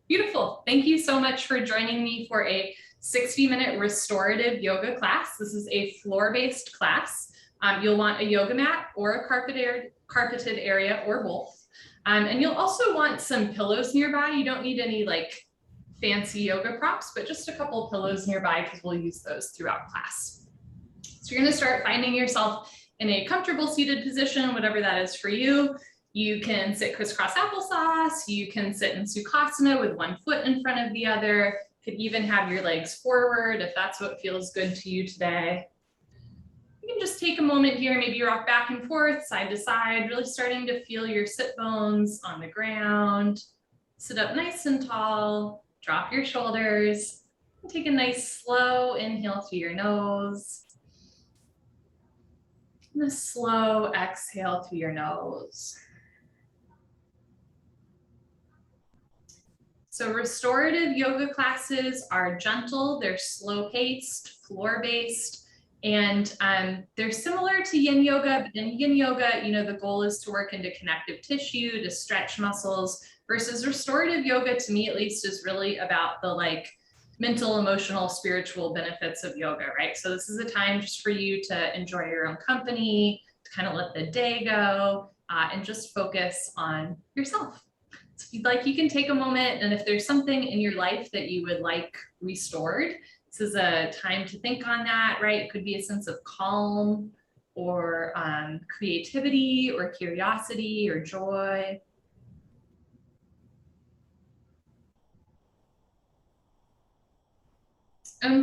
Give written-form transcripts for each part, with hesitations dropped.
Beautiful. Thank you so much for joining me for a 60-minute restorative yoga class. This is a floor-based class. You'll want a yoga mat or a carpeted area or both. And you'll also want some pillows nearby. You don't need any like fancy yoga props, but just a couple pillows nearby because we'll use those throughout class. So you're going to start finding yourself in a comfortable seated position, whatever that is for you. You can sit crisscross applesauce. You can sit in Sukhasana with one foot in front of the other. You could even have your legs forward if that's what feels good to you today. You can just take a moment here, maybe rock back and forth, side to side, really starting to feel your sit bones on the ground. Sit up nice and tall, drop your shoulders, and take a nice slow inhale through your nose. And a slow exhale through your nose. So restorative yoga classes are gentle, they're slow-paced, floor-based, and they're similar to yin yoga, but in yin yoga, the goal is to work into connective tissue, to stretch muscles, versus restorative yoga, to me at least, is really about the mental, emotional, spiritual benefits of yoga, right? So this is a time just for you to enjoy your own company, to kind of let the day go, and just focus on yourself. So if you'd like, you can take a moment, and if there's something in your life that you would like restored, this is a time to think on that, right? It could be a sense of calm or creativity or curiosity or joy.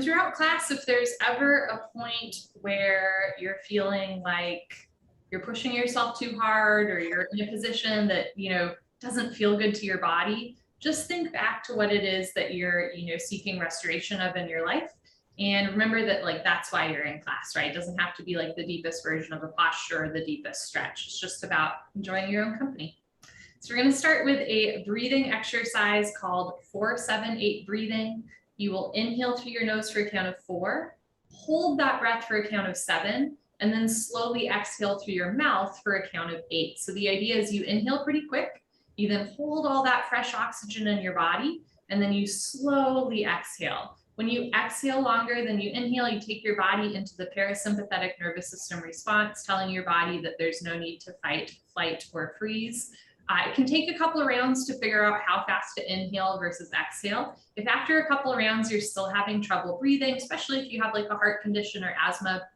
Throughout class, if there's ever a point where you're feeling like you're pushing yourself too hard or you're in a position that, doesn't feel good to your body, just think back to what it is that you're, seeking restoration of in your life. And remember that that's why you're in class, right? It doesn't have to be like the deepest version of a posture or the deepest stretch. It's just about enjoying your own company. So we're going to start with a breathing exercise called 4-7-8 breathing. You will inhale through your nose for a count of 4, hold that breath for a count of 7, and then slowly exhale through your mouth for a count of 8. So the idea is you inhale pretty quick, you then hold all that fresh oxygen in your body, and then you slowly exhale. When you exhale longer than you inhale, you take your body into the parasympathetic nervous system response, telling your body that there's no need to fight, flight, or freeze. It can take a couple of rounds to figure out how fast to inhale versus exhale. If after a couple of rounds you're still having trouble breathing, especially if you have a heart condition or asthma,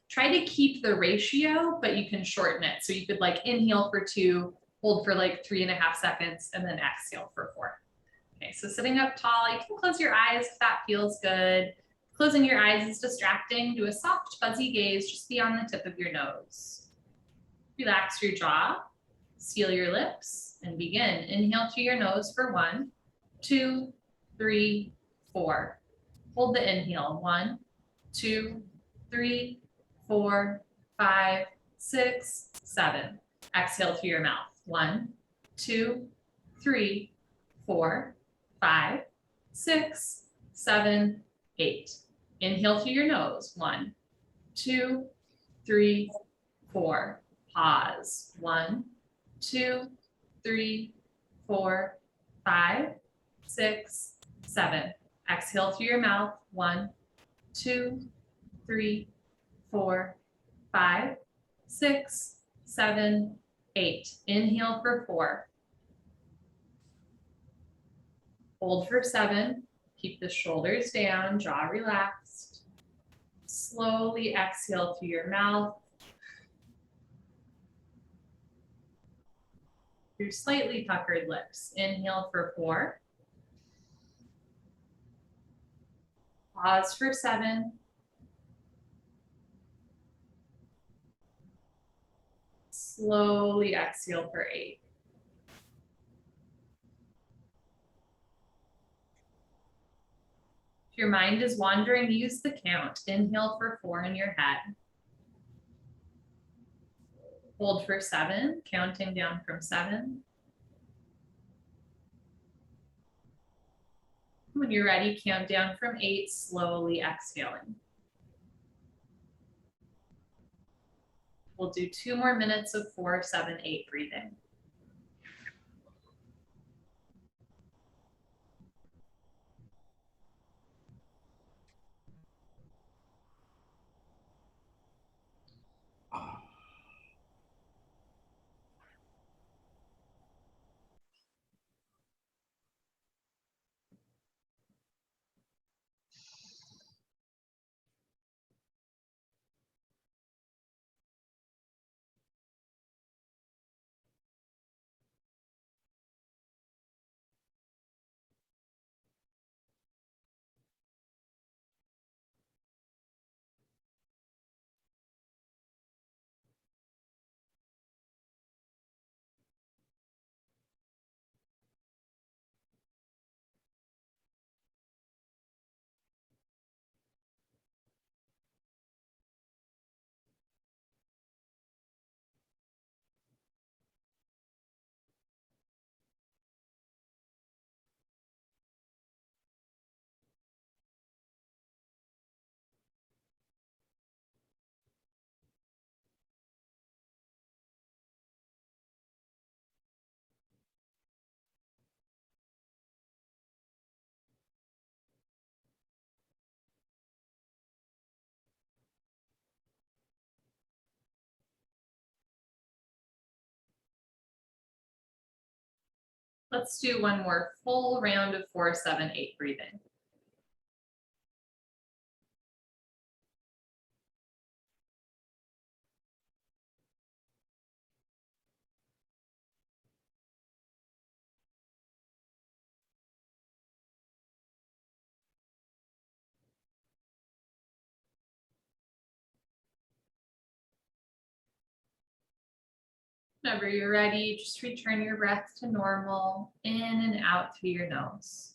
try to keep the ratio, but you can shorten it. So you could inhale for 2, hold for 3.5 seconds, and then exhale for 4. Okay, so sitting up tall, you can close your eyes if that feels good. Closing your eyes is distracting. Do a soft, fuzzy gaze just beyond the tip of your nose. Relax your jaw, seal your lips, and begin. Inhale through your nose for 1, 2, 3, 4. Hold the inhale. 1, 2, 3, 4, 5, 6, 7. Exhale through your mouth. 1, 2, 3, 4, 5, 6, 7, 8. Inhale through your nose. 1, 2, 3, 4. Pause. 1, 2, 3, 4, 5, 6, 7. Exhale through your mouth. 1, 2, 3, 4, 5, 6, 7, 8. Inhale for 4. Hold for 7. Keep the shoulders down, jaw relaxed. Slowly exhale through your mouth. Through slightly puckered lips. Inhale for 4. Pause for 7. Slowly exhale for 8. If your mind is wandering, use the count. Inhale for 4 in your head. Hold for 7, counting down from 7. When you're ready, count down from 8, slowly exhaling. We'll do 2 more minutes of 4, 7, 8 breathing. Let's do one more full round of 4, 7, 8 breathing. Whenever you're ready, just return your breath to normal, in and out through your nose.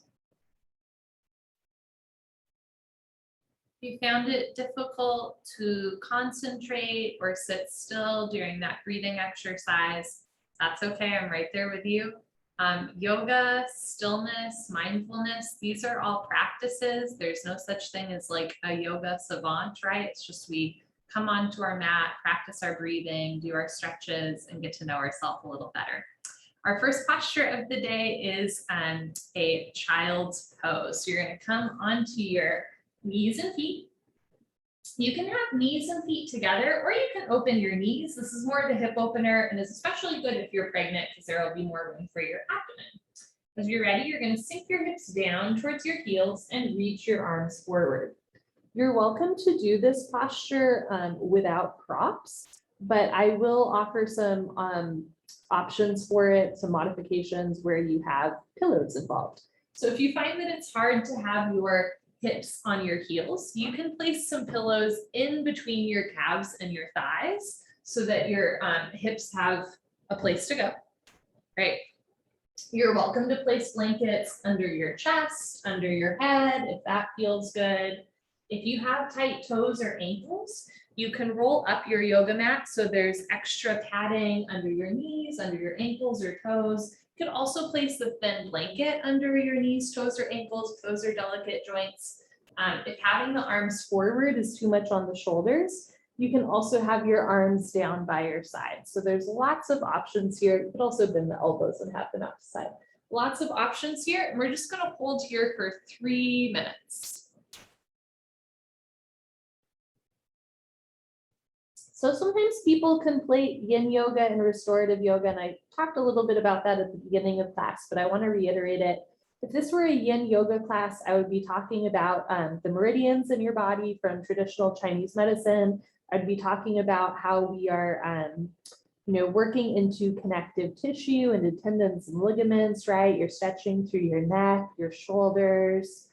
If you found it difficult to concentrate or sit still during that breathing exercise, that's okay. I'm right there with you. Yoga, stillness, mindfulness, these are all practices. There's no such thing as like a yoga savant, right? It's just we come onto our mat, practice our breathing, do our stretches, and get to know ourselves a little better. Our first posture of the day is a child's pose. So you're going to come onto your knees and feet. You can have knees and feet together, or you can open your knees. This is more of a hip opener and is especially good if you're pregnant because there will be more room for your abdomen. As you're ready, you're going to sink your hips down towards your heels and reach your arms forward. You're welcome to do this posture without props, but I will offer some options for it, some modifications where you have pillows involved. So if you find that it's hard to have your hips on your heels, you can place some pillows in between your calves and your thighs so that your hips have a place to go, right? You're welcome to place blankets under your chest, under your head, if that feels good. If you have tight toes or ankles, you can roll up your yoga mat so there's extra padding under your knees, under your ankles or toes. You can also place the thin blanket under your knees, toes, or ankles if those are delicate joints. If having the arms forward is too much on the shoulders, you can also have your arms down by your side. So there's lots of options here. You could also bend the elbows and have them out to side. Lots of options here, and we're just going to hold here for 3 minutes. So sometimes people conflate yin yoga and restorative yoga, and I talked a little bit about that at the beginning of class, but I want to reiterate it. If this were a yin yoga class, I would be talking about the meridians in your body from traditional Chinese medicine. I'd be talking about how we are working into connective tissue, into tendons and ligaments, right? You're stretching through your neck, your shoulders,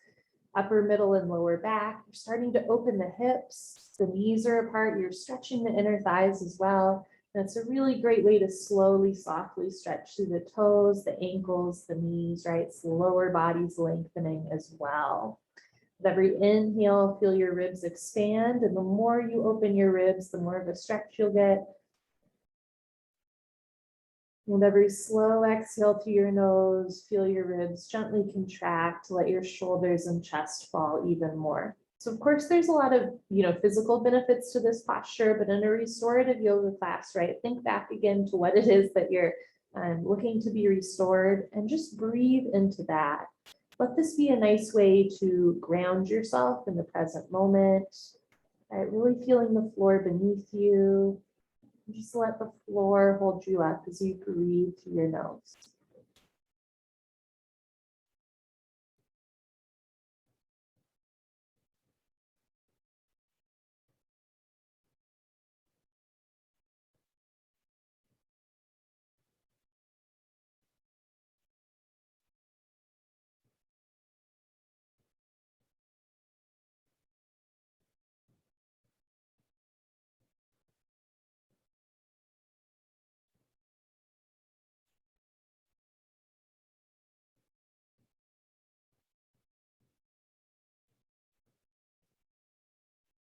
upper, middle, and lower back. You're starting to open the hips. The knees are apart. You're stretching the inner thighs as well. And it's a really great way to slowly, softly stretch through the toes, the ankles, the knees, right? So the lower body's lengthening as well. With every inhale, feel your ribs expand. And the more you open your ribs, the more of a stretch you'll get. And every slow exhale through your nose, feel your ribs gently contract, let your shoulders and chest fall even more. So of course, there's a lot of physical benefits to this posture, but in a restorative yoga class, right? Think back again to what it is that you're looking to be restored, and just breathe into that. Let this be a nice way to ground yourself in the present moment, right? Really feeling the floor beneath you. Just let the floor hold you up as you breathe through your nose.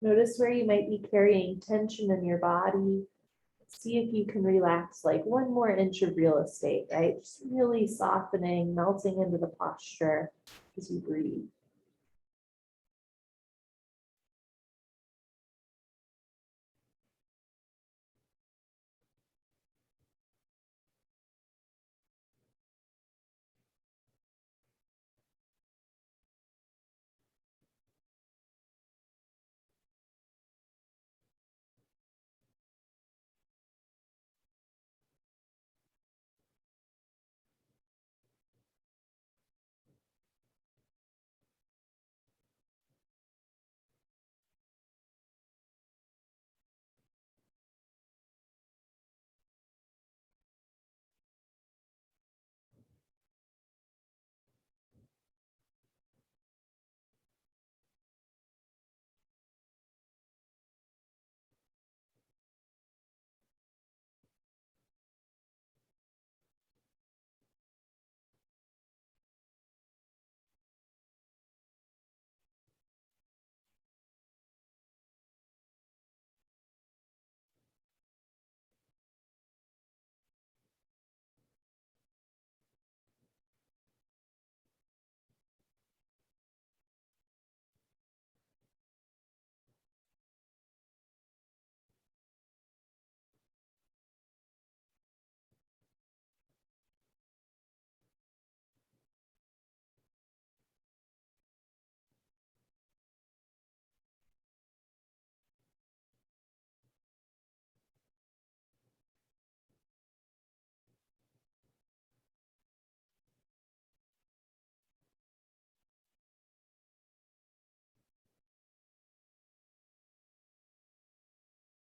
Notice where you might be carrying tension in your body. See if you can relax like 1 more inch of real estate, right? Just really softening, melting into the posture as you breathe.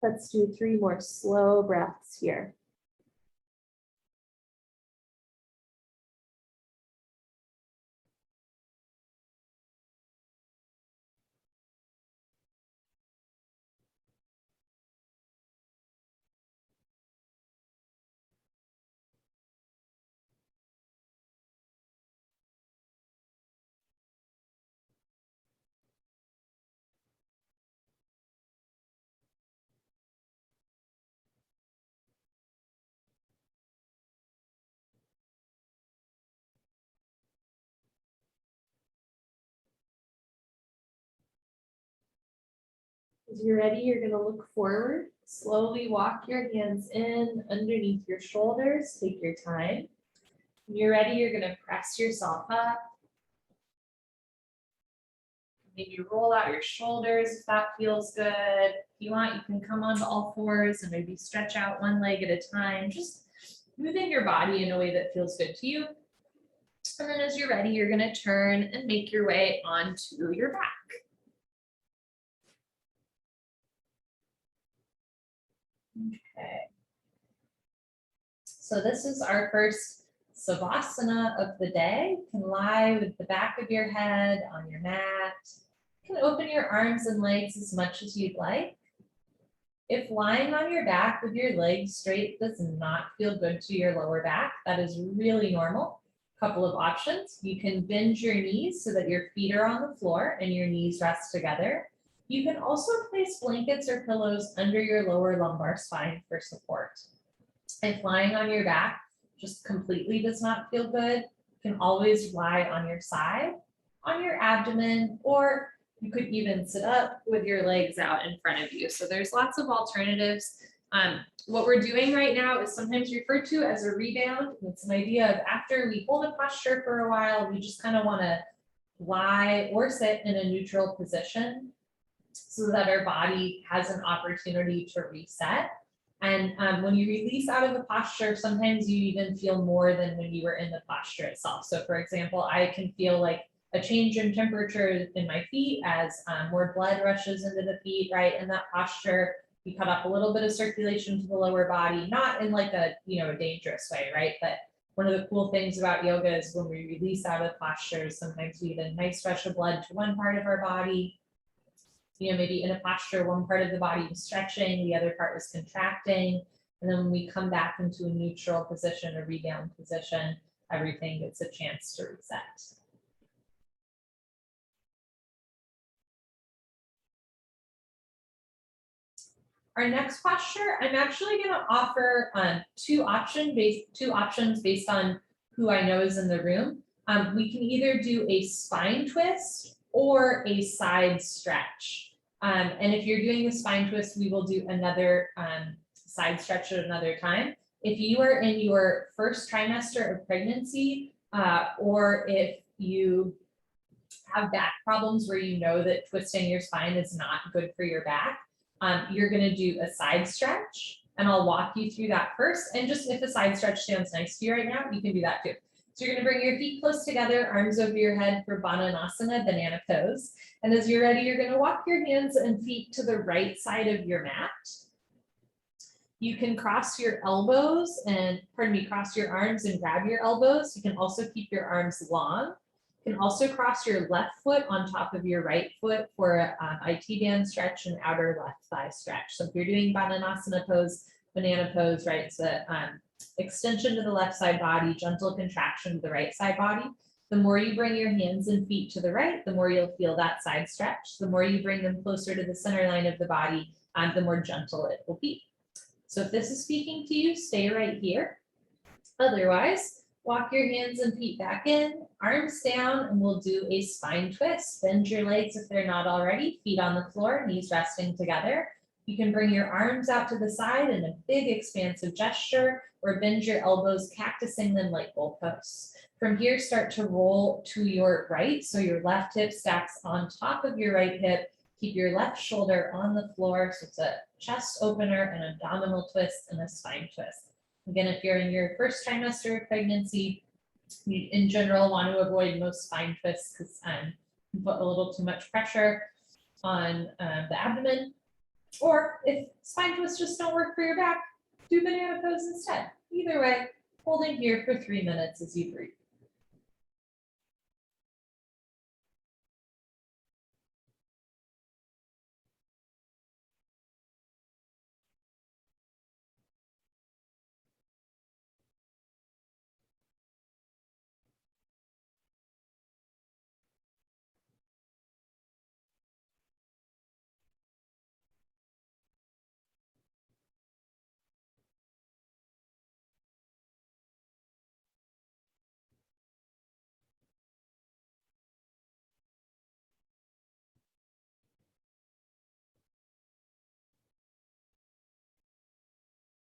Let's do 3 more slow breaths here. As you're ready, you're going to look forward. Slowly walk your hands in underneath your shoulders. Take your time. When you're ready, you're going to press yourself up. Maybe roll out your shoulders if that feels good. If you want, you can come onto all fours and maybe stretch out one leg at a time. Just moving your body in a way that feels good to you. And then as you're ready, you're going to turn and make your way onto your back. Okay. So this is our first Savasana of the day. You can lie with the back of your head on your mat. You can open your arms and legs as much as you'd like. If lying on your back with your legs straight does not feel good to your lower back, that is really normal. Couple of options. You can bend your knees so that your feet are on the floor and your knees rest together. You can also place blankets or pillows under your lower lumbar spine for support. If lying on your back just completely does not feel good, you can always lie on your side, on your abdomen, or you could even sit up with your legs out in front of you. So there's lots of alternatives. What we're doing right now is sometimes referred to as a rebound. It's an idea of after we hold a posture for a while, we just kind of want to lie or sit in a neutral position so that our body has an opportunity to reset. And when you release out of the posture, sometimes you even feel more than when you were in the posture itself. So for example, I can feel like a change in temperature in my feet as more blood rushes into the feet, right? In that posture, we cut off a little bit of circulation to the lower body, not in like a, a dangerous way, right? But one of the cool things about yoga is when we release out of postures, sometimes we get a nice rush of blood to one part of our body. Maybe in a posture, one part of the body was stretching, the other part was contracting. And then when we come back into a neutral position, a rebound position, everything gets a chance to reset. Our next posture, I'm actually going to offer two options based on who I know is in the room. We can either do a spine twist or a side stretch. And if you're doing a spine twist, we will do another side stretch at another time. If you are in your first trimester of pregnancy, or if you have back problems where you know that twisting your spine is not good for your back, you're going to do a side stretch, and I'll walk you through that first. And just if a side stretch sounds nice to you right now, you can do that too. So you're going to bring your feet close together, arms over your head for Bananasana, banana pose. And as you're ready, you're going to walk your hands and feet to the right side of your mat. You can cross your elbows and, cross your arms and grab your elbows. You can also keep your arms long. You can also cross your left foot on top of your right foot for an IT band stretch and outer left thigh stretch. So if you're doing Bananasana pose, banana pose, right, it's a extension to the left side body, gentle contraction to the right side body. The more you bring your hands and feet to the right, the more you'll feel that side stretch. The more you bring them closer to the center line of the body, the more gentle it will be. So if this is speaking to you, stay right here. Otherwise, walk your hands and feet back in, arms down, and we'll do a spine twist. Bend your legs if they're not already, feet on the floor, knees resting together. You can bring your arms out to the side in a big expansive gesture, or bend your elbows, cactusing them like goalposts. From here, start to roll to your right, so your left hip stacks on top of your right hip. Keep your left shoulder on the floor, so it's a chest opener, an abdominal twist, and a spine twist. Again, if you're in your first trimester of pregnancy, you in general want to avoid most spine twists because you put a little too much pressure on the abdomen. Or if spine twists just don't work for your back, do banana pose instead. Either way, holding here for 3 minutes as you breathe.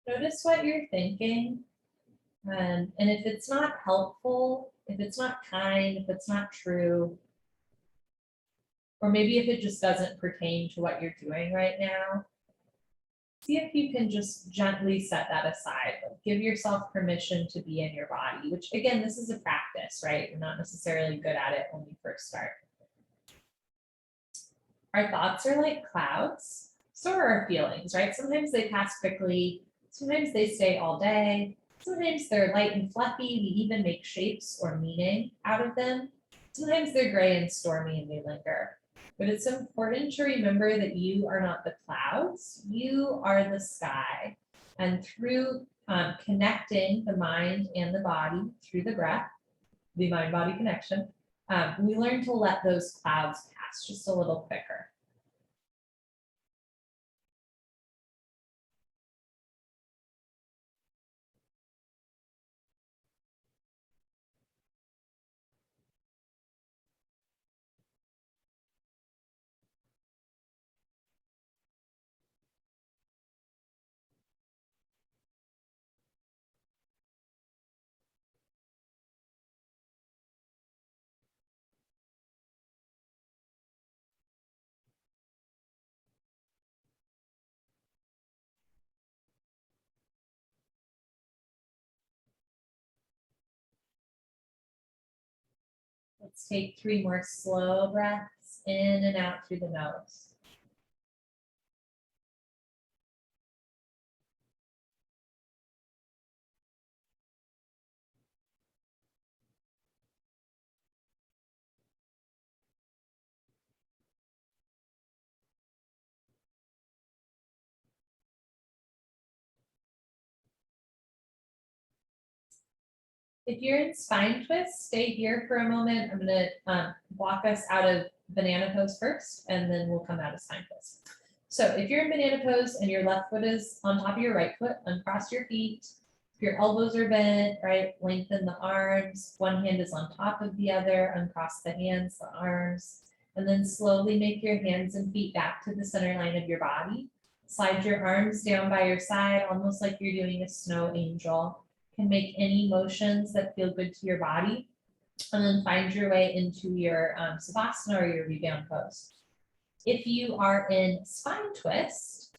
Notice what you're thinking. And if it's not helpful, if it's not kind, if it's not true, or maybe if it just doesn't pertain to what you're doing right now, see if you can just gently set that aside. Like, give yourself permission to be in your body, which again, this is a practice, right? You're not necessarily good at it when you first start. Our thoughts are like clouds, so are our feelings, right? Sometimes they pass quickly, sometimes they stay all day, sometimes they're light and fluffy, we even make shapes or meaning out of them. Sometimes they're gray and stormy and they linger. But it's important to remember that you are not the clouds, you are the sky. And through connecting the mind and the body through the breath, the mind-body connection, we learn to let those clouds pass just a little quicker. Let's take 3 more slow breaths in and out through the nose. If you're in spine twist, stay here for a moment. I'm going to walk us out of banana pose first, and then we'll come out of spine twist. So if you're in banana pose and your left foot is on top of your right foot, uncross your feet. If your elbows are bent, right, lengthen the arms. One hand is on top of the other, uncross the hands, the arms, and then slowly make your hands and feet back to the center line of your body. Slide your arms down by your side, almost like you're doing a snow angel. Can make any motions that feel good to your body, and then find your way into your Savasana or your rebound pose. If you are in spine twist,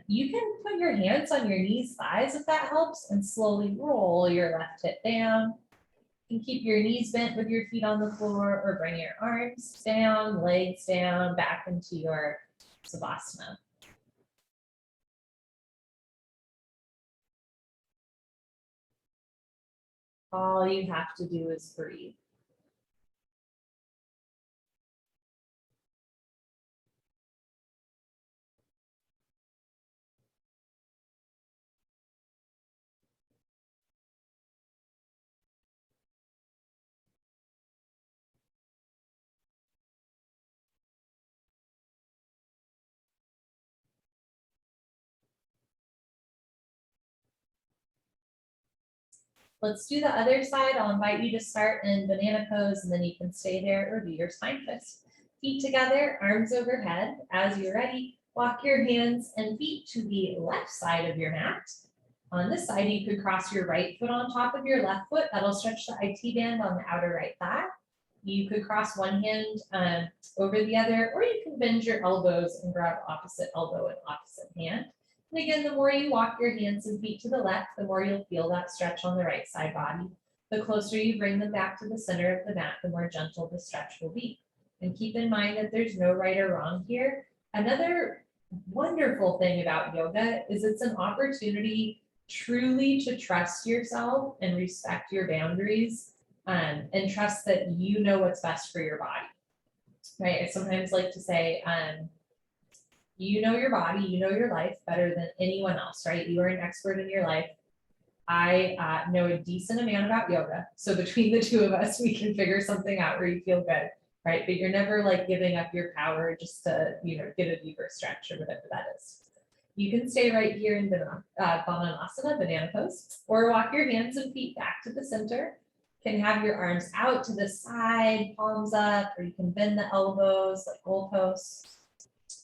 you can put your hands on your knees, thighs if that helps, and slowly roll your left hip down. You can keep your knees bent with your feet on the floor, or bring your arms down, legs down, back into your Savasana. All you have to do is breathe. Let's do the other side. I'll invite you to start in banana pose, and then you can stay there or do your spine twist. Feet together, arms overhead. As you're ready, walk your hands and feet to the left side of your mat. On this side, you could cross your right foot on top of your left foot. That'll stretch the IT band on the outer right thigh. You could cross one hand over the other, or you can bend your elbows and grab opposite elbow and opposite hand. And again, the more you walk your hands and feet to the left, the more you'll feel that stretch on the right side body. The closer you bring them back to the center of the mat, the more gentle the stretch will be. And keep in mind that there's no right or wrong here. Another wonderful thing about yoga is it's an opportunity truly to trust yourself and respect your boundaries, and trust that you know what's best for your body. Right? I sometimes like to say, you know your body, you know your life better than anyone else, right? You are an expert in your life. I know a decent amount about yoga. So between the two of us, we can figure something out where you feel good, right? But you're never like giving up your power just to, get a deeper stretch or whatever that is. You can stay right here in Bananasana, banana pose, or walk your hands and feet back to the center. Can have your arms out to the side, palms up, or you can bend the elbows like goalposts.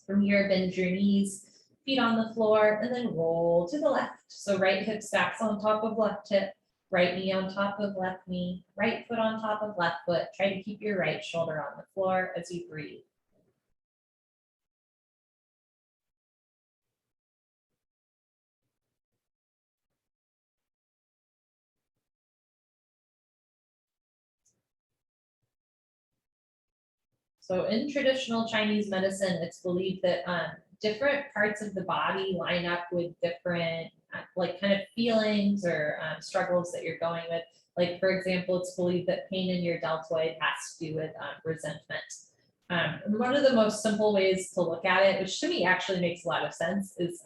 From here, bend your knees, feet on the floor, and then roll to the left. So right hip stacks on top of left hip, right knee on top of left knee, right foot on top of left foot. Try to keep your right shoulder on the floor as you breathe. So in traditional Chinese medicine, it's believed that different parts of the body line up with different like kind of feelings or struggles that you're going with. Like for example, it's believed that pain in your deltoid has to do with resentment. One of the most simple ways to look at it, which to me actually makes a lot of sense, is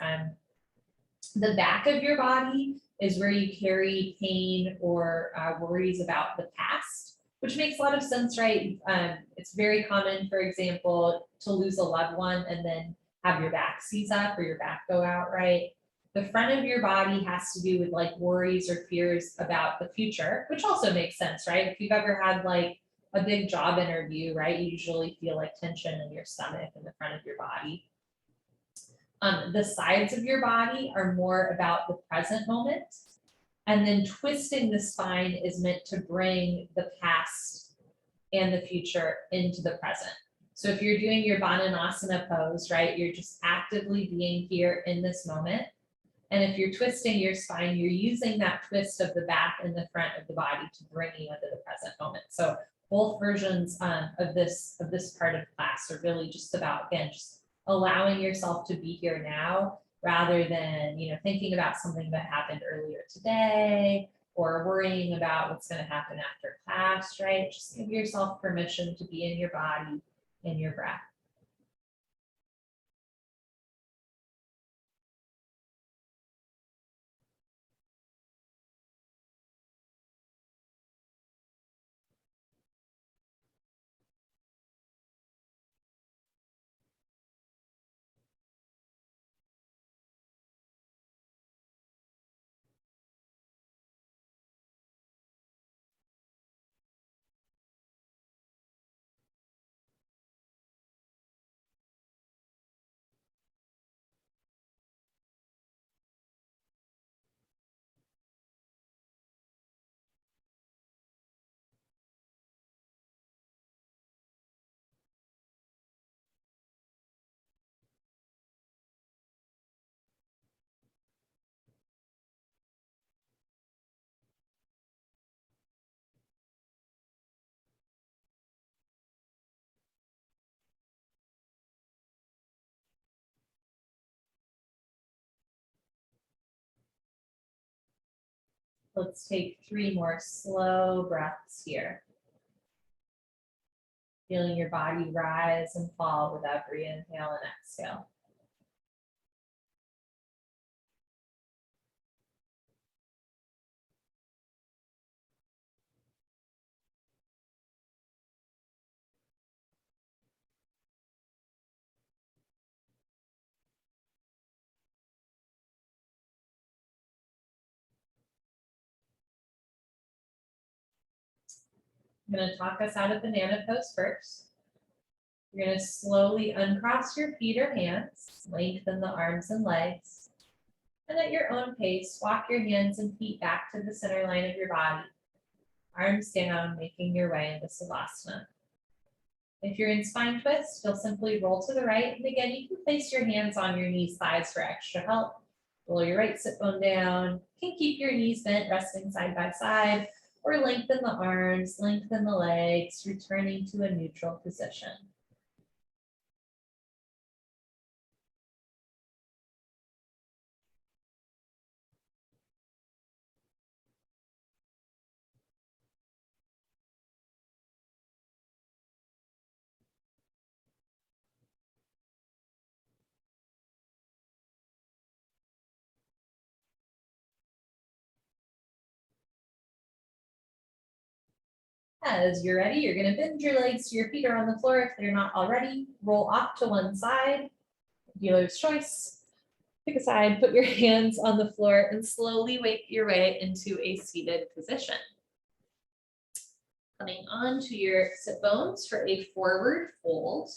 the back of your body is where you carry pain or worries about the past, which makes a lot of sense, right? It's very common, for example, to lose a loved one and then have your back seize up or your back go out, right? The front of your body has to do with like worries or fears about the future, which also makes sense, right? If you've ever had like a big job interview, right, you usually feel like tension in your stomach and the front of your body. The sides of your body are more about the present moment. And then twisting the spine is meant to bring the past and the future into the present. So if you're doing your Bananasana pose, right, you're just actively being here in this moment. And if you're twisting your spine, you're using that twist of the back and the front of the body to bring you into the present moment. So both versions of this part of class are really just about, again, just allowing yourself to be here now rather than, thinking about something that happened earlier today or worrying about what's going to happen after class, right? Just give yourself permission to be in your body, in your breath. Let's take 3 more slow breaths here. Feeling your body rise and fall with every inhale and exhale. I'm going to talk us out of banana pose first. You're going to slowly uncross your feet or hands, lengthen the arms and legs, and at your own pace, walk your hands and feet back to the center line of your body. Arms down, making your way into Savasana. If you're in spine twist, you'll simply roll to the right, and again, you can place your hands on your knees, thighs for extra help. Roll your right sit bone down. You can keep your knees bent, resting side by side, or lengthen the arms, lengthen the legs, returning to a neutral position. As you're ready, you're gonna bend your legs so your feet are on the floor if they're not already. Roll off to one side, dealer's choice. Pick a side, put your hands on the floor and slowly make your way into a seated position. Coming onto your sit bones for a forward fold.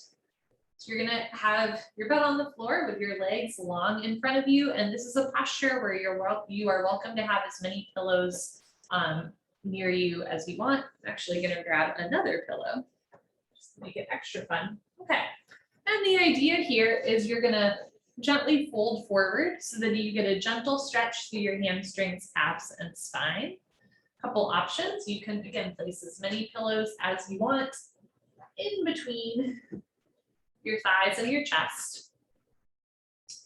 So you're gonna have your butt on the floor with your legs long in front of you. And this is a posture where you are welcome to have as many pillows near you as you want. I'm actually gonna grab another pillow, just to make it extra fun. Okay, and the idea here is you're gonna gently fold forward so that you get a gentle stretch through your hamstrings, abs, and spine. Couple options, you can again place as many pillows as you want in between your thighs and your chest.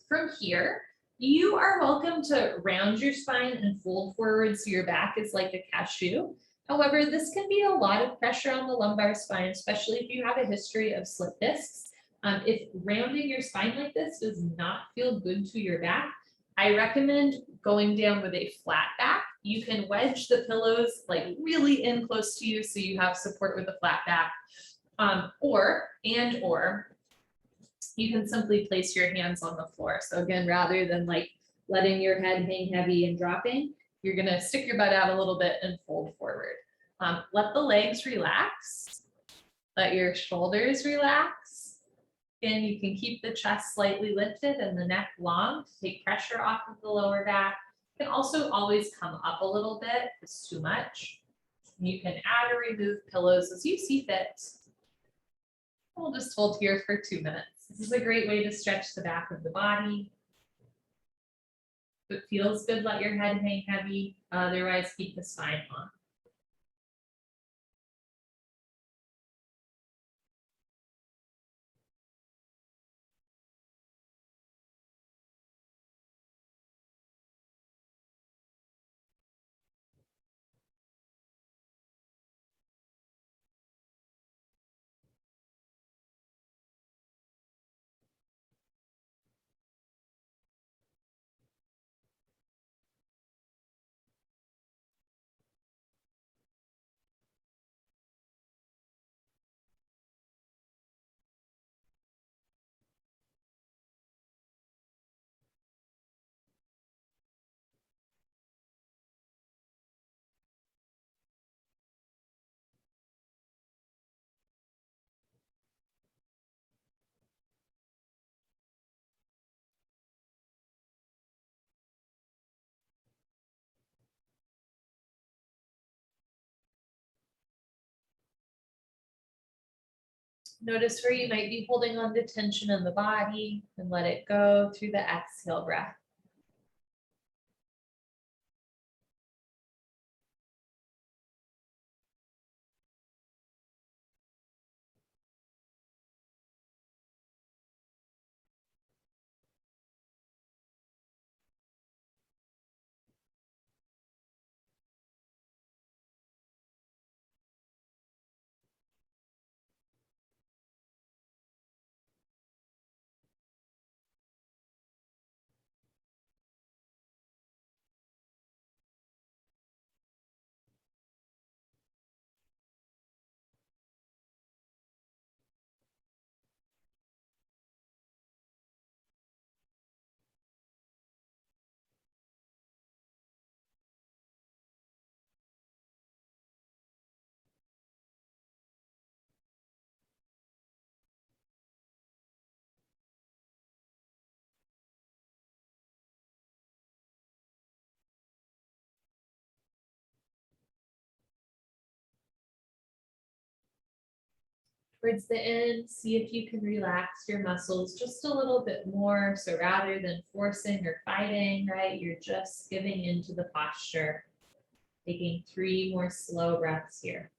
From here, you are welcome to round your spine and fold forward so your back is like a cashew. However, this can be a lot of pressure on the lumbar spine, especially if you have a history of slip discs. If rounding your spine like this does not feel good to your back, I recommend going down with a flat back. You can wedge the pillows like really in close to you so you have support with the flat back. Or you can simply place your hands on the floor. So again, rather than like letting your head hang heavy and dropping, you're gonna stick your butt out a little bit and fold forward. Let the legs relax. Let your shoulders relax. Again, you can keep the chest slightly lifted and the neck long to take pressure off of the lower back. You can also always come up a little bit if it's too much. You can add or remove pillows as you see fit. We'll just hold here for 2 minutes. This is a great way to stretch the back of the body. If it feels good, let your head hang heavy. Otherwise, keep the spine on. Notice where you might be holding on to tension in the body and let it go through the exhale breath. Towards the end, see if you can relax your muscles just a little bit more. So rather than forcing or fighting, right, you're just giving into the posture. Taking 3 more slow breaths here.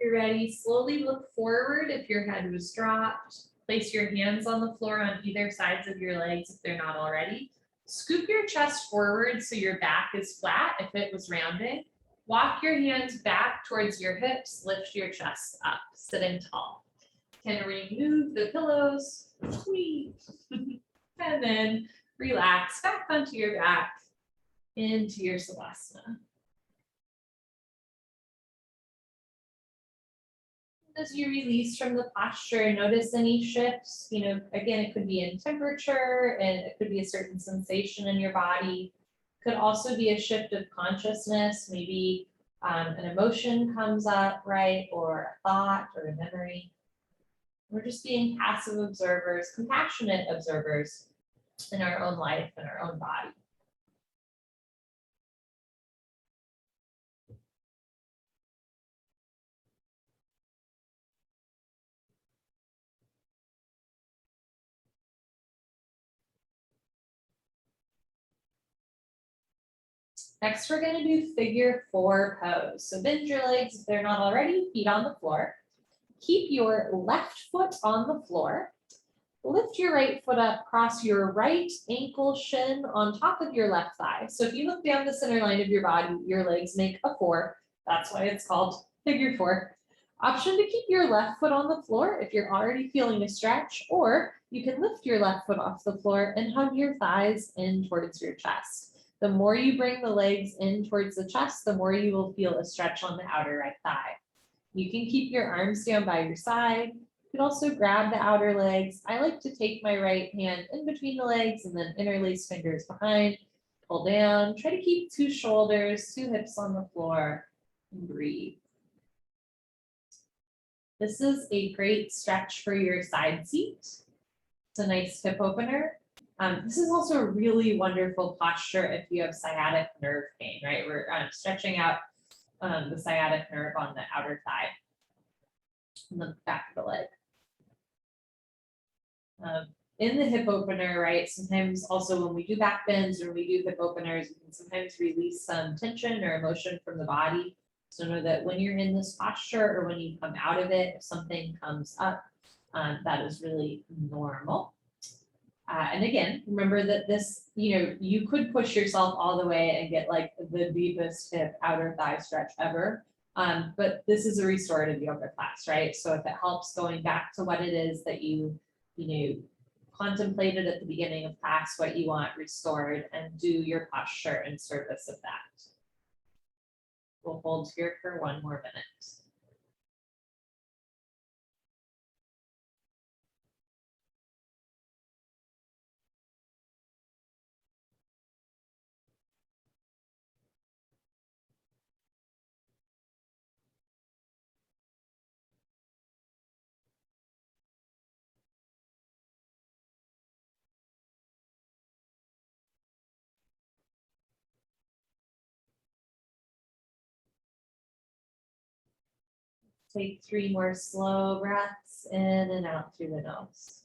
You're ready, slowly look forward if your head was dropped. Place your hands on the floor on either sides of your legs if they're not already. Scoop your chest forward so your back is flat if it was rounded. Walk your hands back towards your hips, lift your chest up, sitting tall. Can remove the pillows, squeeze, and then relax back onto your back into your Savasana. As you release from the posture, notice any shifts. Again, it could be in temperature and it could be a certain sensation in your body. Could also be a shift of consciousness. Maybe an emotion comes up, right? Or a thought or a memory. We're just being passive observers, compassionate observers in our own life and our own body. Next, we're going to do figure 4 pose. So bend your legs if they're not already, feet on the floor. Keep your left foot on the floor. Lift your right foot up, cross your right ankle shin on top of your left thigh. So if you look down the center line of your body, your legs make a 4. That's why it's called figure 4. Option to keep your left foot on the floor if you're already feeling a stretch, or you can lift your left foot off the floor and hug your thighs in towards your chest. The more you bring the legs in towards the chest, the more you will feel a stretch on the outer right thigh. You can keep your arms down by your side. You can also grab the outer legs. I like to take my right hand in between the legs and then interlace fingers behind, pull down, try to keep 2 shoulders, 2 hips on the floor, and breathe. This is a great stretch for your side seat. It's a nice hip opener. This is also a really wonderful posture if you have sciatic nerve pain, right? We're stretching out the sciatic nerve on the outer thigh and the back of the leg. In the hip opener, right, sometimes also when we do back bends or we do hip openers, we can sometimes release some tension or emotion from the body. So know that when you're in this posture or when you come out of it, if something comes up, that is really normal. And again, remember that this, you could push yourself all the way and get like the deepest hip outer thigh stretch ever. But this is a restorative yoga class, right? So if it helps going back to what it is that you contemplated at the beginning of class, what you want restored, and do your posture in service of that. We'll hold here for 1 more minute. Take 3 more slow breaths in and out through the nose.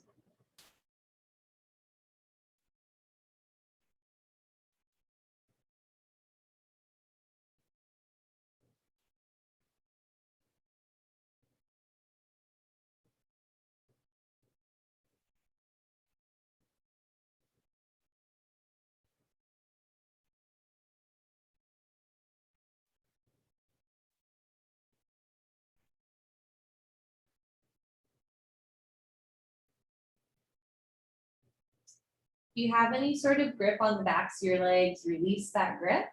If you have any sort of grip on the backs of your legs, release that grip.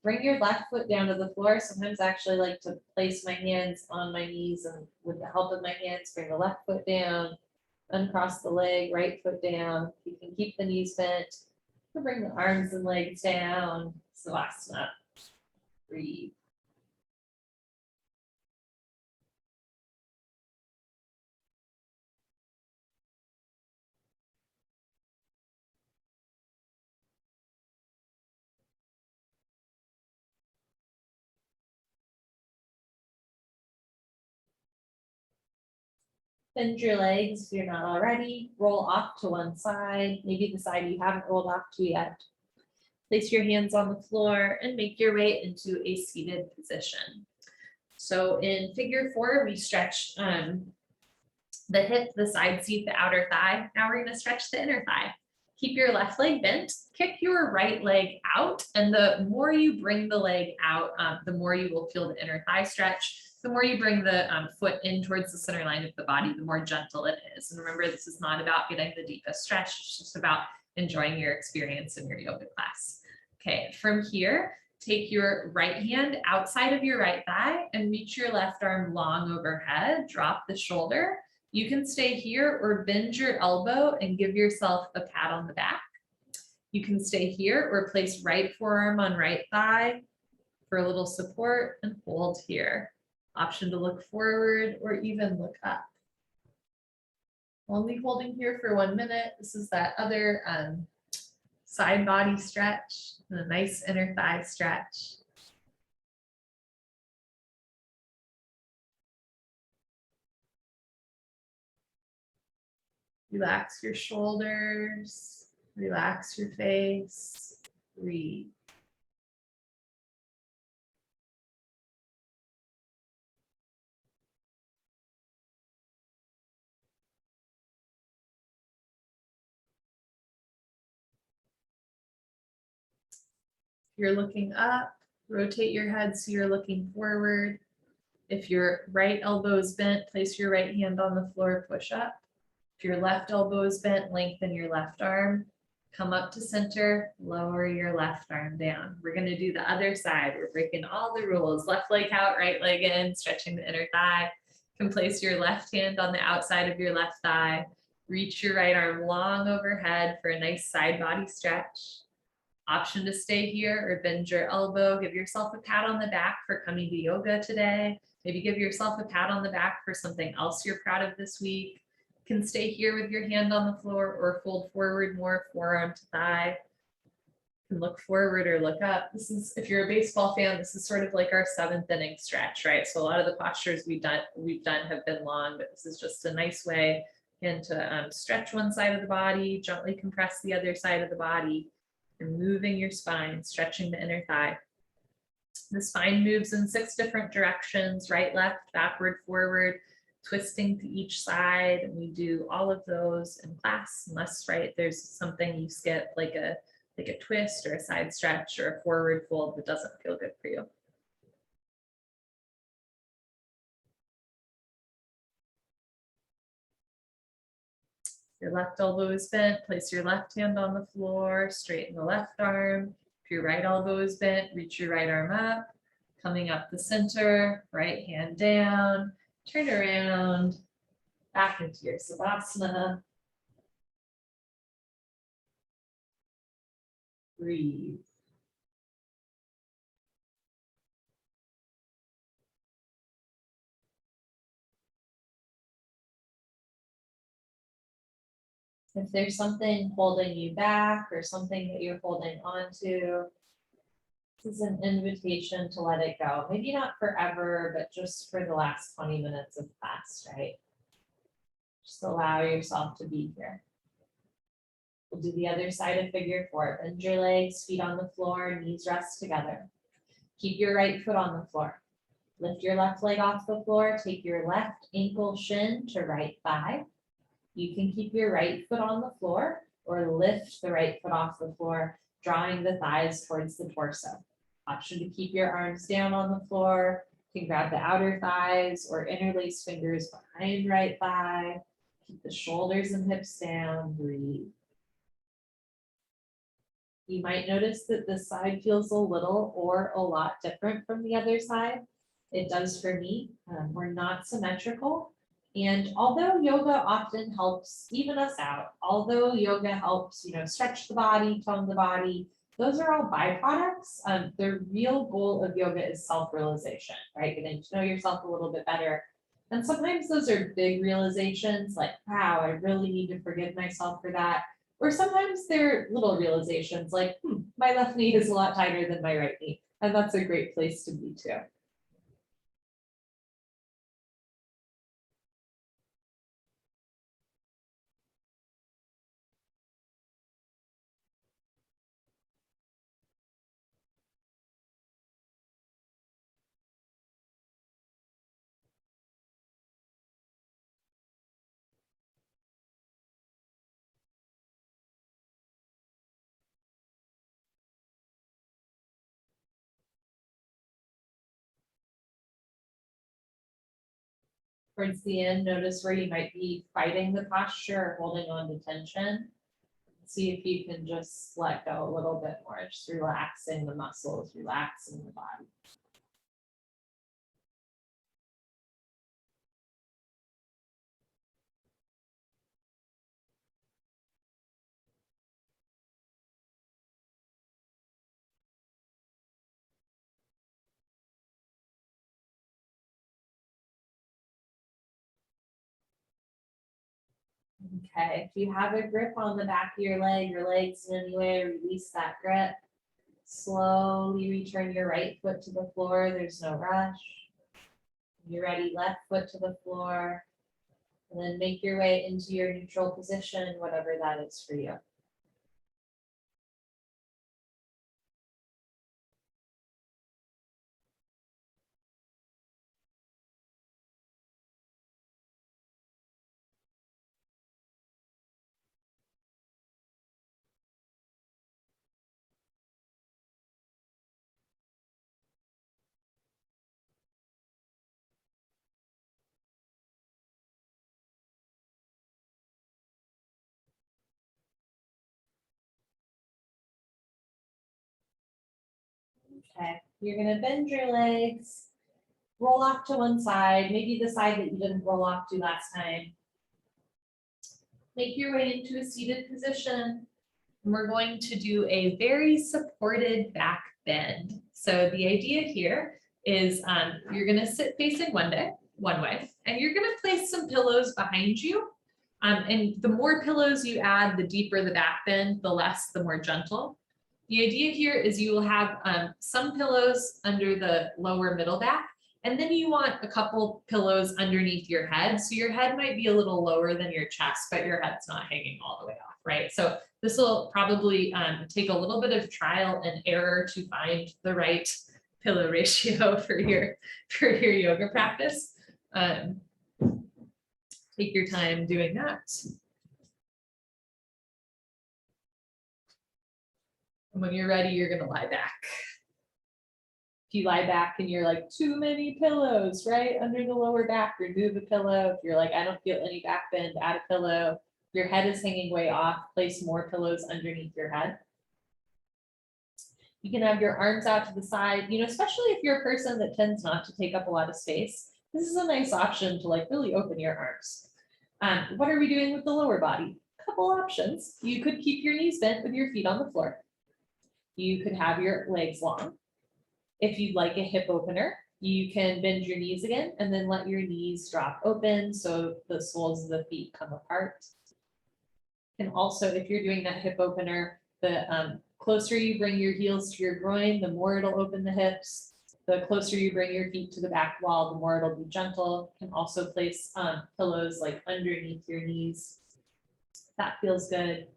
Bring your left foot down to the floor. Sometimes I actually like to place my hands on my knees, and with the help of my hands, bring the left foot down, uncross the leg, right foot down. You can keep the knees bent. Bring the arms and legs down. Savasana. Breathe. Bend your legs if you're not already. Roll off to one side, maybe the side you haven't rolled off to yet. Place your hands on the floor and make your way into a seated position. So in figure 4, we stretch the hip, the side seat, the outer thigh. Now we're going to stretch the inner thigh. Keep your left leg bent, kick your right leg out, and the more you bring the leg out, the more you will feel the inner thigh stretch. The more you bring the foot in towards the center line of the body, the more gentle it is. And remember, this is not about getting the deepest stretch, it's just about enjoying your experience in your yoga class. Okay, from here, take your right hand outside of your right thigh and reach your left arm long overhead, drop the shoulder. You can stay here or bend your elbow and give yourself a pat on the back. You can stay here or place right forearm on right thigh for a little support and hold here. Option to look forward or even look up. Only holding here for 1 minute. This is that other side body stretch and a nice inner thigh stretch. Relax your shoulders, relax your face, breathe. If you're looking up, rotate your head so you're looking forward. If your right elbow is bent, place your right hand on the floor, push up. If your left elbow is bent, lengthen your left arm. Come up to center, lower your left arm down. We're going to do the other side. We're breaking all the rules. Left leg out, right leg in, stretching the inner thigh. You can place your left hand on the outside of your left thigh. Reach your right arm long overhead for a nice side body stretch. Option to stay here or bend your elbow. Give yourself a pat on the back for coming to yoga today. Maybe give yourself a pat on the back for something else you're proud of this week. You can stay here with your hand on the floor or fold forward more, forearm to thigh. You can look forward or look up. This is, if you're a baseball fan, this is sort of like our 7th inning stretch, right? So a lot of the postures we've done have been long, but this is just a nice way again to stretch one side of the body, gently compress the other side of the body. You're moving your spine, stretching the inner thigh. The spine moves in 6 different directions, right, left, backward, forward, twisting to each side. And we do all of those in class, unless, right, there's something you skip, like a twist or a side stretch or a forward fold that doesn't feel good for you. Your left elbow is bent, place your left hand on the floor, straighten the left arm. If your right elbow is bent, reach your right arm up, coming up the center, right hand down, turn around, back into your Savasana. Breathe. If there's something holding you back or something that you're holding on to, this is an invitation to let it go. Maybe not forever, but just for the last 20 minutes of class, right? Just allow yourself to be here. We'll do the other side of figure 4. Bend your legs, feet on the floor, knees rest together. Keep your right foot on the floor. Lift your left leg off the floor. Take your left ankle shin to right thigh. You can keep your right foot on the floor or lift the right foot off the floor, drawing the thighs towards the torso. Option to keep your arms down on the floor. You can grab the outer thighs or interlace fingers behind right thigh. Keep the shoulders and hips down. Breathe. You might notice that this side feels a little or a lot different from the other side. It does for me. We're not symmetrical. And although yoga often helps even us out, although yoga helps, stretch the body, tone the body, those are all byproducts. The real goal of yoga is self-realization, right? Getting to know yourself a little bit better. And sometimes those are big realizations like, wow, I really need to forgive myself for that. Or sometimes they're little realizations like, my left knee is a lot tighter than my right knee. And that's a great place to be too. Towards the end, notice where you might be fighting the posture or holding on to tension. See if you can just let go a little bit more, just relaxing the muscles, relaxing the body. Okay, if you have a grip on the back of your legs in any way, release that grip. Slowly return your right foot to the floor. There's no rush. When you're ready, left foot to the floor. And then make your way into your neutral position, whatever that is for you. Okay, you're gonna bend your legs, roll off to one side, maybe the side that you didn't roll off to last time. Make your way into a seated position. And we're going to do a very supported back bend. So the idea here is you're gonna sit facing one way, and you're gonna place some pillows behind you. And the more pillows you add, the deeper the back bend, the less, the more gentle. The idea here is you will have some pillows under the lower middle back, and then you want a couple pillows underneath your head. So your head might be a little lower than your chest, but your head's not hanging all the way off, right? So this will probably take a little bit of trial and error to find the right pillow ratio for your yoga practice. Take your time doing that. And when you're ready, you're gonna lie back. If you lie back and you're like, too many pillows, right? Under the lower back, remove a pillow. If you're like, I don't feel any back bend, add a pillow. If your head is hanging way off, place more pillows underneath your head. You can have your arms out to the side, especially if you're a person that tends not to take up a lot of space. This is a nice option to like really open your arms. What are we doing with the lower body? Couple options. You could keep your knees bent with your feet on the floor. You could have your legs long. If you'd like a hip opener, you can bend your knees again and then let your knees drop open so the soles of the feet come apart. And also, if you're doing that hip opener, the closer you bring your heels to your groin, the more it'll open the hips. The closer you bring your feet to the back wall, the more it'll be gentle. You can also place pillows like underneath your knees. That feels good.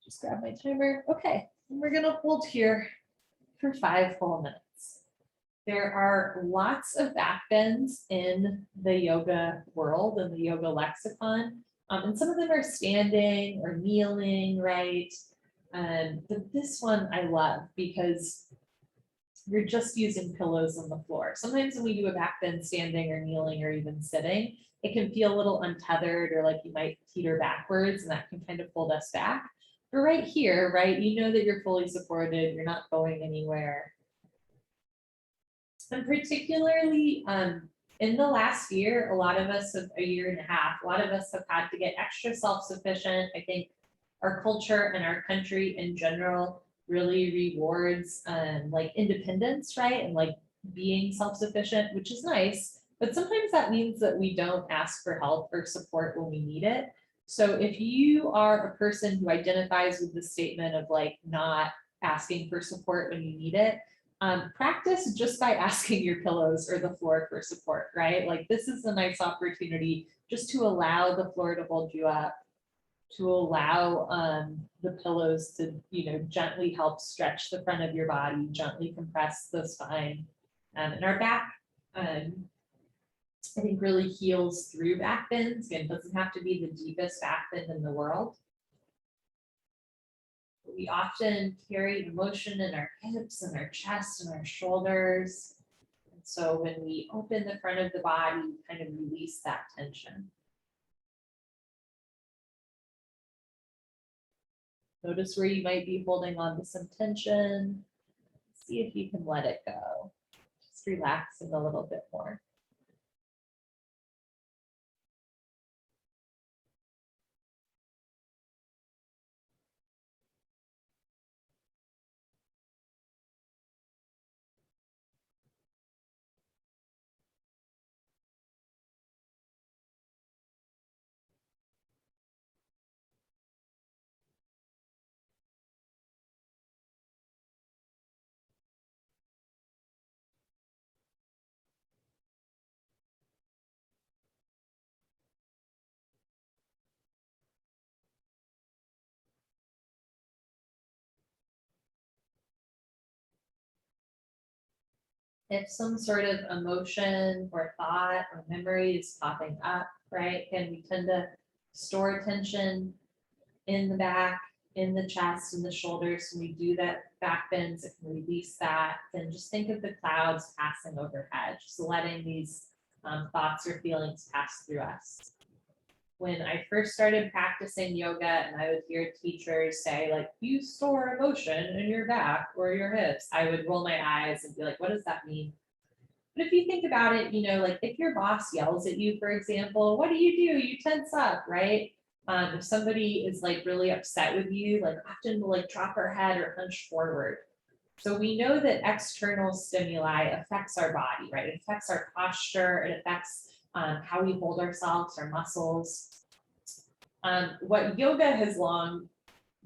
Just grab my timer. Okay, and we're gonna hold here for 5 full minutes. There are lots of back bends in the yoga world and the yoga lexicon. And some of them are standing or kneeling, right? But this one I love because you're just using pillows on the floor. Sometimes when we do a back bend standing or kneeling or even sitting, it can feel a little untethered or like you might teeter backwards, and that can kind of hold us back. But right here, right, you know that you're fully supported, you're not going anywhere. And particularly in the last year, a lot of us have, a year and a half, a lot of us have had to get extra self-sufficient. I think our culture and our country in general really rewards like independence, right? And like being self-sufficient, which is nice, but sometimes that means that we don't ask for help or support when we need it. So if you are a person who identifies with the statement of like not asking for support when you need it, practice just by asking your pillows or the floor for support, right? Like this is a nice opportunity just to allow the floor to hold you up, to allow the pillows to, gently help stretch the front of your body, gently compress the spine. And our back, I think really heals through back bends. Again, it doesn't have to be the deepest back bend in the world. We often carry emotion in our hips and our chest and our shoulders. And So when we open the front of the body, kind of release that tension. Notice where you might be holding on to some tension. See if you can let it go. Just relaxing a little bit more. If some sort of emotion or thought or memory is popping up, right, and we tend to store tension in the back, in the chest, in the shoulders, when we do that back bends, it can release that. Then just think of the clouds passing overhead, just letting these thoughts or feelings pass through us. When I first started practicing yoga and I would hear teachers say, like, you store emotion in your back or your hips, I would roll my eyes and be like, what does that mean? But if you think about it, you know, like if your boss yells at you, for example, what do? You tense up, right? If somebody is like really upset with you, like often will like drop our head or hunch forward. So we know that external stimuli affects our body, right? It affects our posture, it affects how we hold ourselves, our muscles. What yoga has long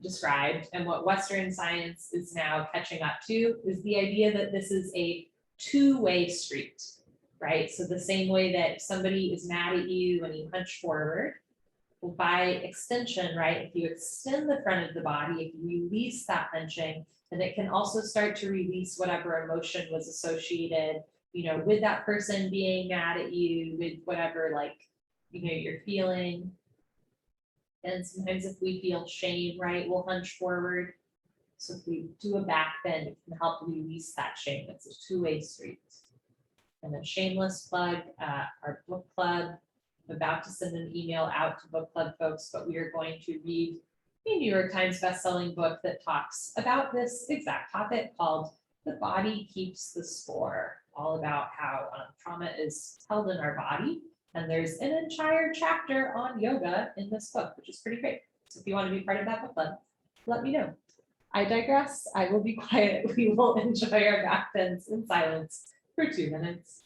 described and what Western science is now catching up to is the idea that this is a two-way street, right? So the same way that somebody is mad at you when you hunch forward, well, by extension, right? If you extend the front of the body, if you release that hunching, then it can also start to release whatever emotion was associated, you know, with that person being mad at you, with whatever, like, you know, you're feeling. And sometimes if we feel shame, right, we'll hunch forward. So if we do a back bend, it can help release that shame. It's a two-way street. And a shameless plug, our book club, I'm about to send an email out to book club folks, but we are going to read a New York Times bestselling book that talks about this exact topic called The Body Keeps the Score, all about how trauma is held in our body. And there's an entire chapter on yoga in this book, which is pretty great. So if you want to be part of that book club, let me know. I digress. I will be quiet. We will enjoy our back bends in silence for 2 minutes.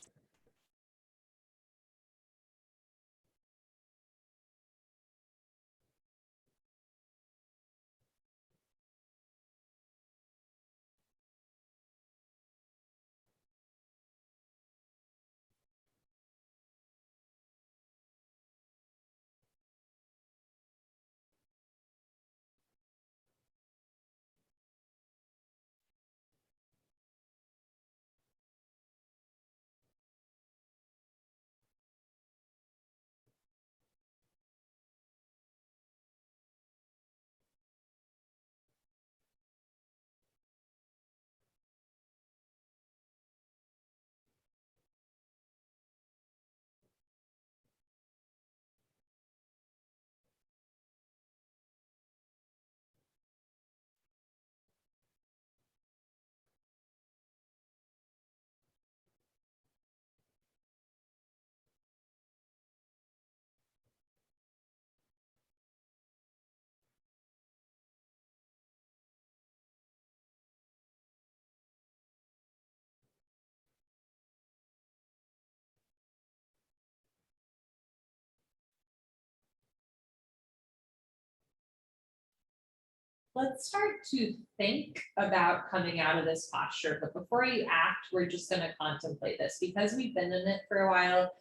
Let's start to think about coming out of this posture, but before you act, we're just going to contemplate this. Because we've been in it for a while,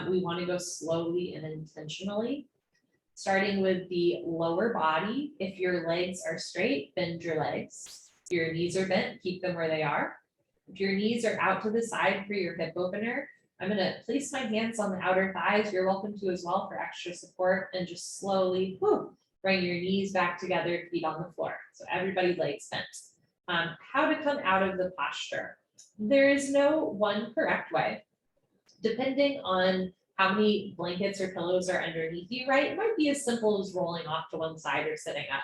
we want to go slowly and intentionally, starting with the lower body. If your legs are straight, bend your legs. If your knees are bent, keep them where they are. If your knees are out to the side for your hip opener, I'm going to place my hands on the outer thighs. You're welcome to as well for extra support, and just slowly, bring your knees back together, feet on the floor. So everybody legs bent. How to come out of the posture. There is no one correct way. Depending on how many blankets or pillows are underneath you, right? It might be as simple as rolling off to one side or sitting up.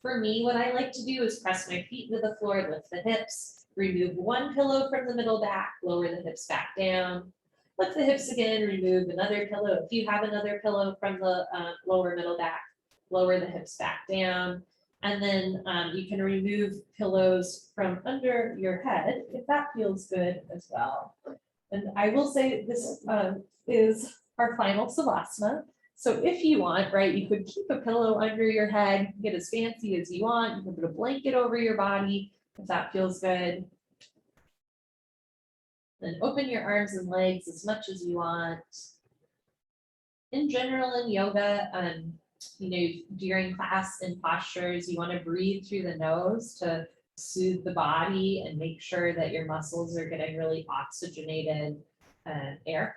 For me, what I like to do is press my feet into the floor, lift the hips, remove one pillow from the middle back, lower the hips back down, lift the hips again, remove another pillow. If you have another pillow from the lower middle back, lower the hips back down. And then you can remove pillows from under your head if that feels good as well. And I will say this is our final Savasana. So if you want, right, you could keep a pillow under your head, get as fancy as you want. You can put a blanket over your body if that feels good. Then open your arms and legs as much as you want. In general, in yoga, during class and postures, you want to breathe through the nose to soothe the body and make sure that your muscles are getting really oxygenated air.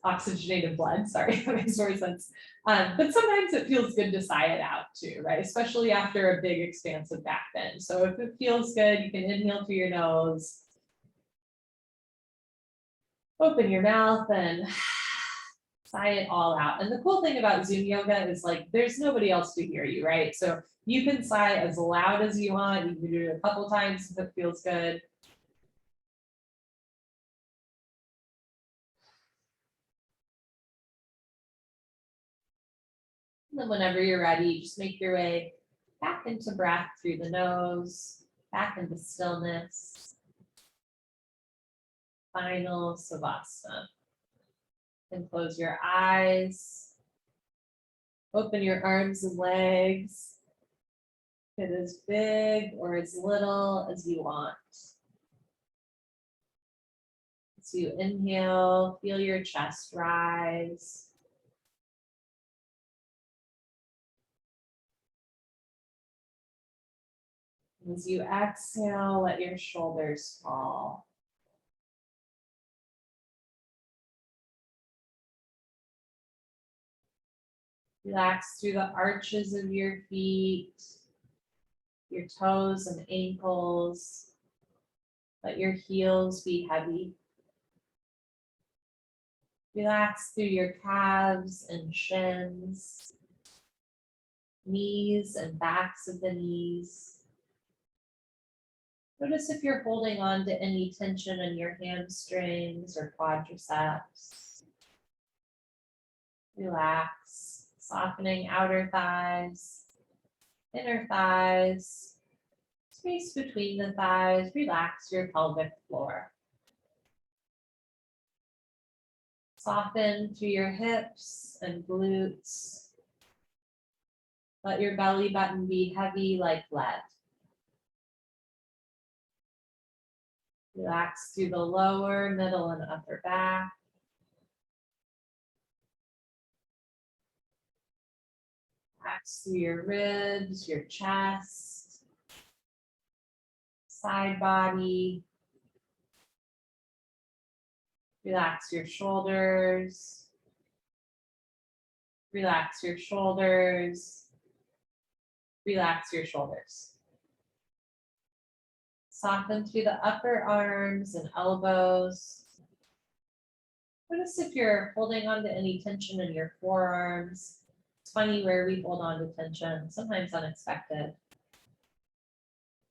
Oxygenated blood, sorry, that makes more sense. But sometimes it feels good to sigh it out too, right? Especially after a big expansive back bend. So if it feels good, you can inhale through your nose. Open your mouth and sigh it all out. And the cool thing about Zoom yoga is like, there's nobody else to hear you, right? So you can sigh as loud as you want. You can do it a couple times if it feels good. And then whenever you're ready, just make your way back into breath through the nose, back into stillness. Final Savasana. And close your eyes. Open your arms and legs. Get as big or as little as you want. As you inhale, feel your chest rise. As you exhale, let your shoulders fall. Relax through the arches of your feet, your toes and ankles. Let your heels be heavy. Relax through your calves and shins, knees and backs of the knees. Notice if you're holding on to any tension in your hamstrings or quadriceps. Relax, softening outer thighs, inner thighs, space between the thighs. Relax your pelvic floor. Soften through your hips and glutes. Let your belly button be heavy like lead. Relax through the lower, middle, and upper back. Relax through your ribs, your chest, side body. Relax your shoulders. Relax your shoulders. Relax your shoulders. Soften through the upper arms and elbows. Notice if you're holding on to any tension in your forearms. It's funny where we hold on to tension, sometimes unexpected.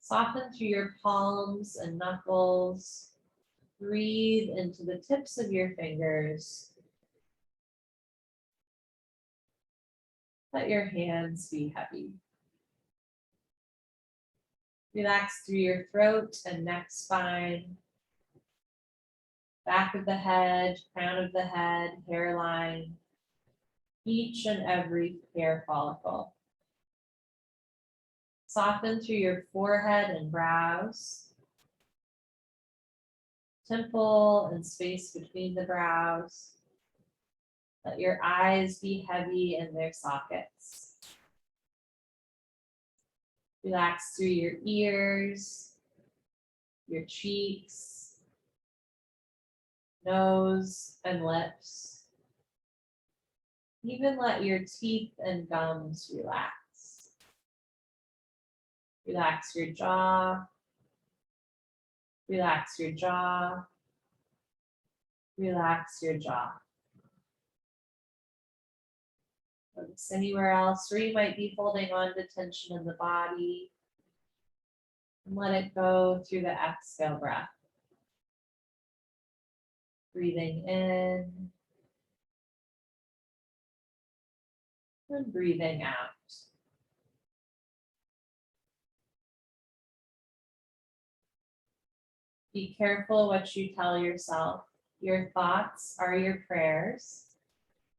Soften through your palms and knuckles. Breathe into the tips of your fingers. Let your hands be heavy. Relax through your throat and neck spine, back of the head, crown of the head, hairline, each and every hair follicle. Soften through your forehead and brows, temple and space between the brows. Let your eyes be heavy in their sockets. Relax through your ears, your cheeks, nose and lips. Even let your teeth and gums relax. Relax your jaw, Relax your jaw. Relax your jaw. Notice anywhere else where you might be holding on to tension in the body. And let it go through the exhale breath. Breathing in. And breathing out. Be careful what you tell yourself. Your thoughts are your prayers,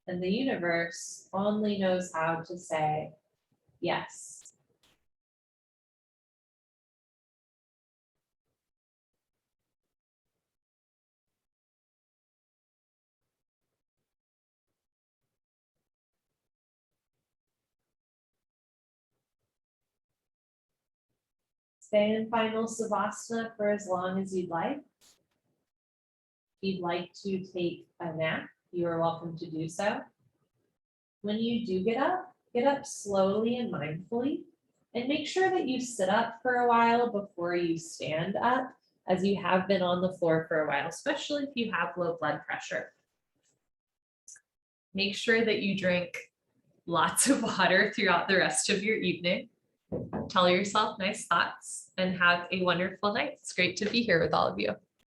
and the universe only knows how to say yes. Stay in final Savasana for as long as you'd like. If you'd like to take a nap, you are welcome to do so. When you do get up slowly and mindfully, and make sure that you sit up for a while before you stand up, as you have been on the floor for a while, especially if you have low blood pressure. Make sure that you drink lots of water throughout the rest of your evening. Tell yourself nice thoughts and have a wonderful night. It's great to be here with all of you.